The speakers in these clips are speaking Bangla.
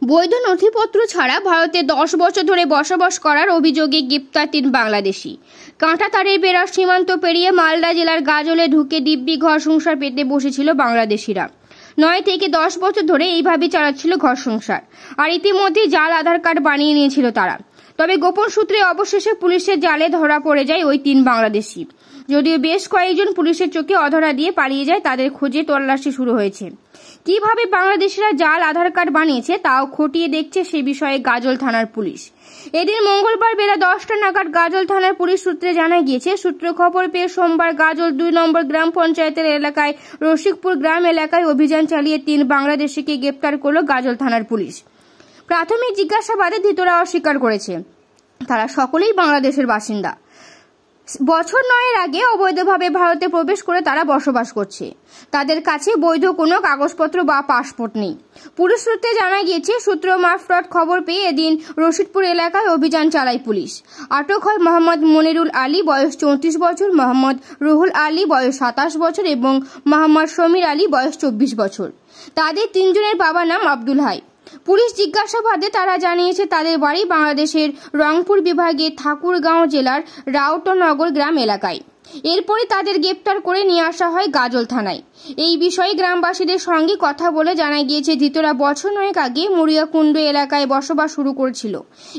বৈধ নথিপত্র ছাড়া ভারতে 10 বছর ধরে বসবাস করার অভিযোগে গ্রেপ্তার 3 বাংলাদেশি। কাঁটাতারের বেড়ার সীমান্ত পেরিয়ে মালদা জেলার গাজলে ঢুকে দিব্যি ঘর সংসার পেতে বসেছিল বাংলাদেশিরা। 9 থেকে 10 বছর ধরে এইভাবেই চালাচ্ছিল ঘর সংসার, আর ইতিমধ্যে জাল আধার কার্ড বানিয়ে নিয়েছিল তারা। তবে গোপন সূত্রে অবশেষে পুলিশের জালে ধরা পড়ে যায় ওই 3 বাংলাদেশি। যদিও বেশ কয়েকজন পুলিশের চোখে অধরা দিয়ে পালিয়ে যায়, তাদের খোঁজে তল্লাশি শুরু হয়েছে। কিভাবে বাংলাদেশিরা জাল আধার কার্ড বানিয়েছে তাও খতিয়ে দেখছে সে বিষয়ে গাজল থানার পুলিশ। এদিন মঙ্গলবার বেলা 10টা নাগাদ গাজল থানার পুলিশ সূত্রে জানা গিয়েছে, সূত্র খবর পেয়ে সোমবার গাজল 2 নম্বর গ্রাম পঞ্চায়েতের এলাকায় রসিকপুর গ্রাম এলাকায় অভিযান চালিয়ে 3 বাংলাদেশিকে গ্রেপ্তার করল গাজল থানার পুলিশ। প্রাথমিক জিজ্ঞাসাবাদে ধৃতরা অস্বীকার করেছে তারা সকলেই বাংলাদেশের বাসিন্দা। বছর 9 আগে অবৈধভাবে ভারতে প্রবেশ করে তারা বসবাস করছে। তাদের কাছে বৈধ কোনো কাগজপত্র বা পাসপোর্ট নেই। পুলিশ সূত্রে জানা গিয়েছে, সূত্র মারফত খবর পেয়ে এদিন রশিদপুর এলাকায় অভিযান চালায় পুলিশ। আটক হয় মোহাম্মদ মনিরুল আলী, বয়স 34 বছর, মোহাম্মদ রুহুল আলী, বয়স 27 বছর এবং মোহাম্মদ সমীর আলী, বয়স 24 বছর। তাদের 3 জনের বাবার নাম আব্দুল হাই। পুলিশ জিজ্ঞাসাবাদে তারা জানিয়েছে তাদের বাড়ি বাংলাদেশের রংপুর বিভাগের ঠাকুরগাঁও জেলার রাউতনগর গ্রাম এলাকায়। এরপরে তাদের গ্রেপ্তার করে নিয়ে আসা হয় গাজল থানায়। এই বিষয়ে গ্রামবাসীদের সঙ্গে কথা বলে জানা গিয়েছে, ধৃতরা বছর 9 আগে মুড়িয়াকুণ্ড এলাকায় বসবাস শুরু করেছিল।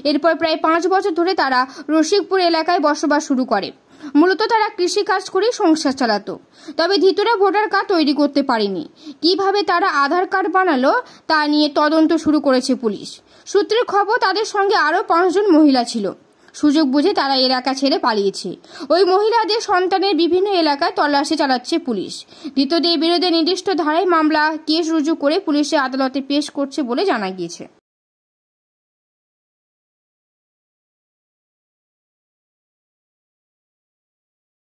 এরপর প্রায় 5 বছর ধরে তারা রসিকপুর এলাকায় বসবাস শুরু করে। মূলত তারা কৃষিকাজ করে সংসার চালাতো। তবে ধৃতরা ভোটার কার্ড তৈরি করতে পারেনি। কিভাবে তারা আধার কার্ড বানালো তা নিয়ে তদন্ত শুরু করেছে পুলিশ। সূত্রের খবর, তাদের সঙ্গে আরও 5 জন মহিলা ছিল। সুযোগ বুঝে তারা এলাকা ছেড়ে পালিয়েছে। ওই মহিলাদের সন্তানের বিভিন্ন এলাকায় তল্লাশি চালাচ্ছে পুলিশ। ধৃতদের বিরুদ্ধে নির্দিষ্ট ধারায় মামলা কেস রুজু করে পুলিশের আদালতে পেশ করছে বলে জানা গিয়েছে।